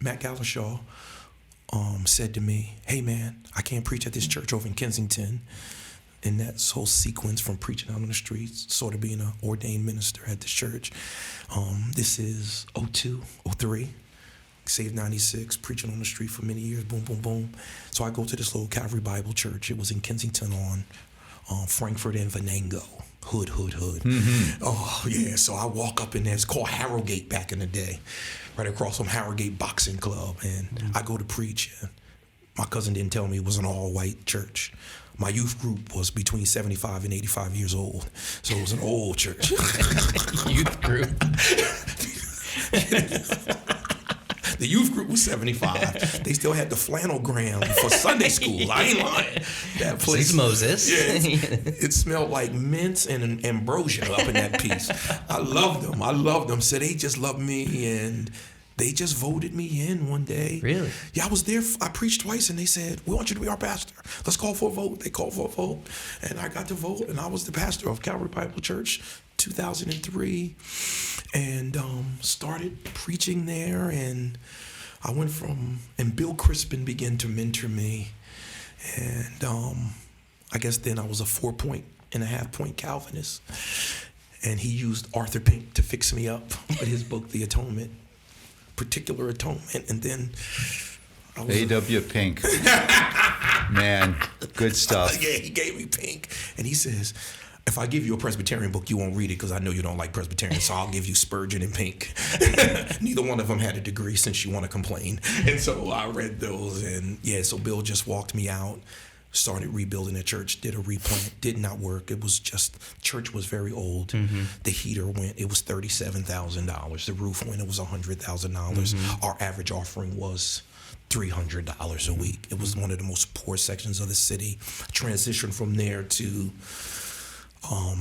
Matt Galashaw, said to me, "Hey man, I can't preach at this church over in Kensington." And that whole sequence from preaching out on the streets, sort of being an ordained minister at this church. This is 02, 03. Saved 96, preaching on the street for many years, boom, boom, boom. So I go to this little Calvary Bible church. It was in Kensington on Frankfurt and Venango. Hood. Mm-hmm. Oh, yeah. So I walk up in there. It's called Harrogate back in the day, right across from Harrogate Boxing Club. And I go to preach. And my cousin didn't tell me it was an all-white church. My youth group was between 75 and 85 years old. So it was an old church. Youth group. The youth group was 75. They still had the flannelgram for Sunday school. I ain't lying. That place, Moses. Yeah, it smelled like mints and ambrosia up in that piece. I loved them. So they just loved me, and they just voted me in one day. Really? Yeah, I was there. I preached twice, and they said, "We want you to be our pastor. Let's call for a vote." They called for a vote, and I got to vote, and I was the pastor of Calvary Bible Church, 2003, and started preaching there. And I went and Bill Crispin began to mentor me, and I guess then I was a 4.5 point Calvinist, and he used Arthur Pink to fix me up with his book, The Atonement. Particular Atonement, and then A.W. Pink. Man, good stuff. Yeah, he gave me Pink, and he says, "If I give you a Presbyterian book, you won't read it because I know you don't like Presbyterian, so I'll give you Spurgeon and Pink." Neither one of them had a degree, since you want to complain. And so I read those, and yeah, so Bill just walked me out, started rebuilding the church, did a replant, did not work. It was just, church was very old. Mm-hmm. The heater went, it was $37,000. The roof went, it was $100,000. Mm-hmm. Our average offering was $300 a week. It was one of the most poor sections of the city. Transitioned from there to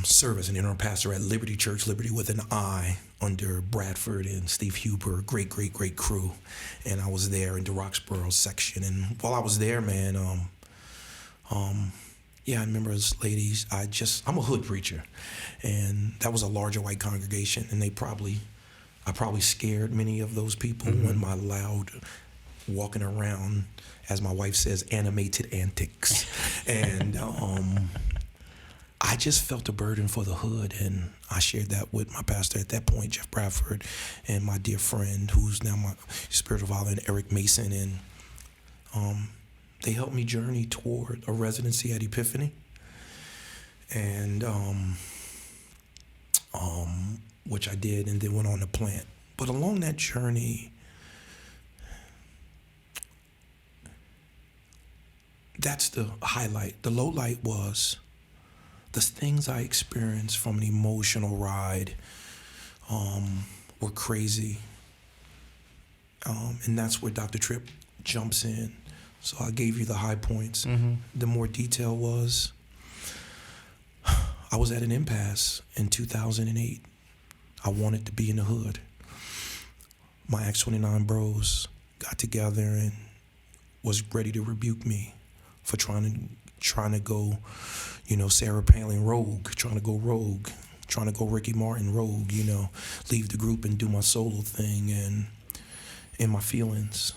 serve as an interim pastor at Liberty Church, Liberty with an I, under Bradford and Steve Huber, great crew. And I was there in the Roxborough section. And while I was there, man, yeah, I remember as ladies, I'm a hood preacher, and that was a larger white congregation, and I probably scared many of those people when my loud walking around, as my wife says, animated antics. And I just felt a burden for the hood, and I shared that with my pastor at that point, Jeff Bradford, and my dear friend, who's now my spiritual father, Eric Mason, and they helped me journey toward a residency at Epiphany, and which I did, and then went on to plant. But along that journey, that's the highlight. The low light was the things I experienced from an emotional ride were crazy, and that's where Dr. Tripp jumps in. So I gave you the high points. Mm-hmm. The more detail was, I was at an impasse in 2008. I wanted to be in the hood. My Acts 29 bros got together and was ready to rebuke me for trying to go, Sarah Palin rogue, trying to go rogue, trying to go Ricky Martin rogue, leave the group and do my solo thing, and in my feelings.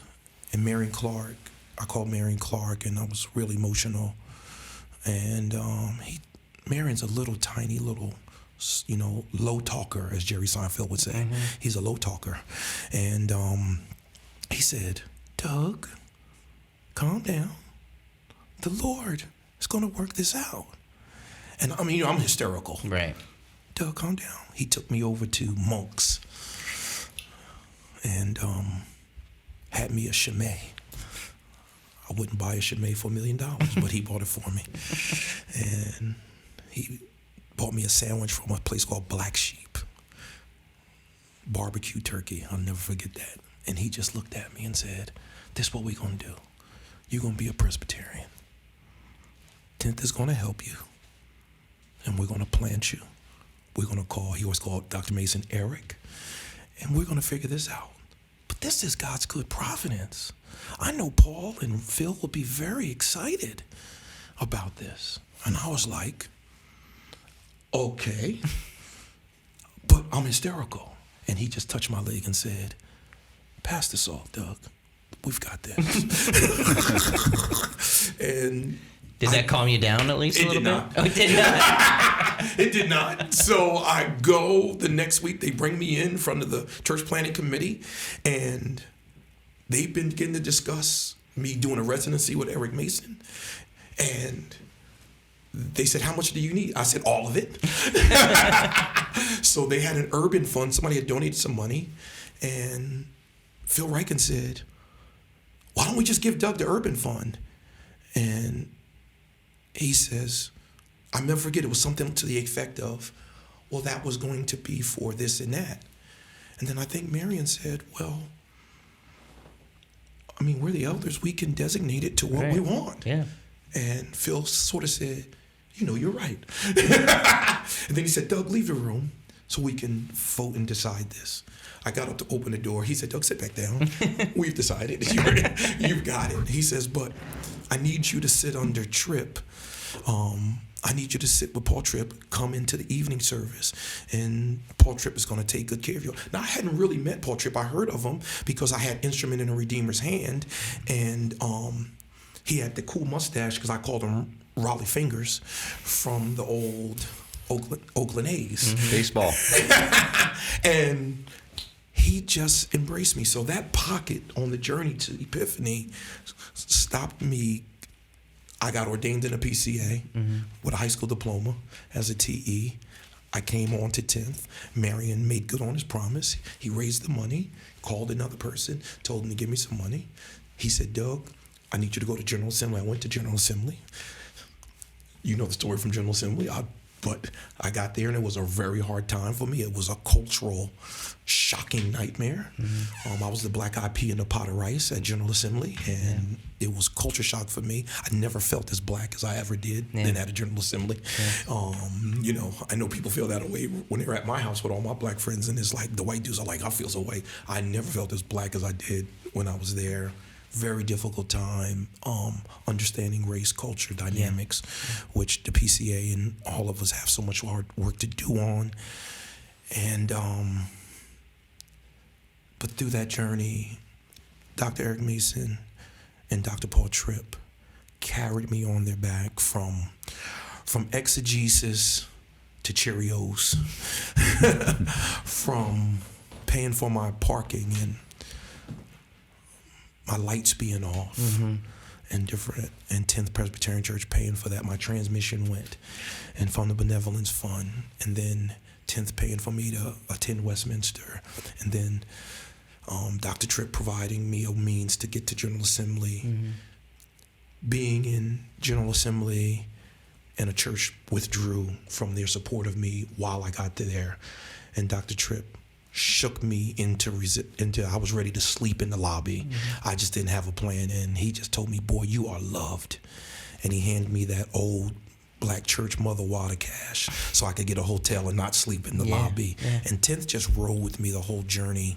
And Marion Clark, I called Marion Clark, and I was really emotional. And Marion's a little tiny little, low talker, as Jerry Seinfeld would say. Mm-hmm. He's a low talker. And he said, "Doug, calm down. The Lord is going to work this out." And I'm hysterical. Right. "Doug, calm down." He took me over to Monk's and had me a Chimay. I wouldn't buy a Chimay for $1 million, but he bought it for me. And he bought me a sandwich from a place called Black Sheep. Barbecue turkey, I'll never forget that. And he just looked at me and said, "This is what we're going to do. You're going to be a Presbyterian. 10th is going to help you. And we're going to plant you. We're going to call," he always called Dr. Mason Eric, "and we're going to figure this out. But this is God's good providence. I know Paul and Phil will be very excited about this." And I was like, "Okay." But I'm hysterical. And he just touched my leg and said, "Pass this off, Doug. we've got this. And Did that calm you down at least a It little did bit? not. Oh, it did not. it did not. So I go the next week. They bring me in front of the church planning committee, and they've been getting to discuss me doing a residency with Eric Mason. And they said, how much do you need? I said, all of it. So they had an urban fund. Somebody had donated some money. And Phil Riken said, why don't we just give Doug the urban fund? And he says, I'll never forget, it was something to the effect of, well, that was going to be for this and that. And then I think Marion said, well, I mean, we're the elders. We can designate it to what we Right. want. Yeah. And Phil sort of said, you know, you're right. And then he said, Doug, leave the room so we can vote and decide this. I got up to open the door. He said, Doug, sit back down. We've decided. You've got it. He says, but I need you to sit under Tripp. I need you to sit with Paul Tripp, come into the evening service, and Paul Tripp is going to take good care of you. Now, I hadn't really met Paul Tripp. I heard of him because I had Instrument in a Redeemer's Hand, and he had the cool mustache because I called him Raleigh Fingers from the old Oakland A's. Baseball. And he just embraced me. So that pocket on the journey to Epiphany stopped me. I got ordained in a PCA with a high school diploma as a TE. I came on to 10th. Marion made good on his promise. He raised the money, called another person, told him to give me some money. He said, Doug, I need you to go to General Assembly. I went to General Assembly. You know the story from General Assembly. But I got there, and it was a very hard time for me. It was a cultural, shocking nightmare. I was the black eyed pea in a pot of rice at General Assembly, and it was culture shock for me. I never felt as black as I ever did then at a General Assembly. You know, I know people feel that way when they're at my house with all my black friends, and it's like the white dudes are like, I feel so white. I never felt as black as I did when I was there. Very difficult time understanding race, culture, dynamics, which the PCA and all of us have so much hard work to do on. And but through that journey, Dr. Eric Mason and Dr. Paul Tripp carried me on their back from exegesis to Cheerios, from paying for my parking and my lights being off and different, and 10th Presbyterian Church paying for that. My transmission went, and from the benevolence fund, and then 10th paying for me to attend Westminster, and then Dr. Tripp providing me a means to get to General Assembly. Being in General Assembly, and a church withdrew from their support of me while I got there, and Dr. Tripp shook me into I was ready to sleep in the lobby. I just didn't have a plan, and he just told me, boy, you are loved. And he handed me that old black church mother water cash so I could get a hotel and not sleep in the lobby. And 10th just rode with me the whole journey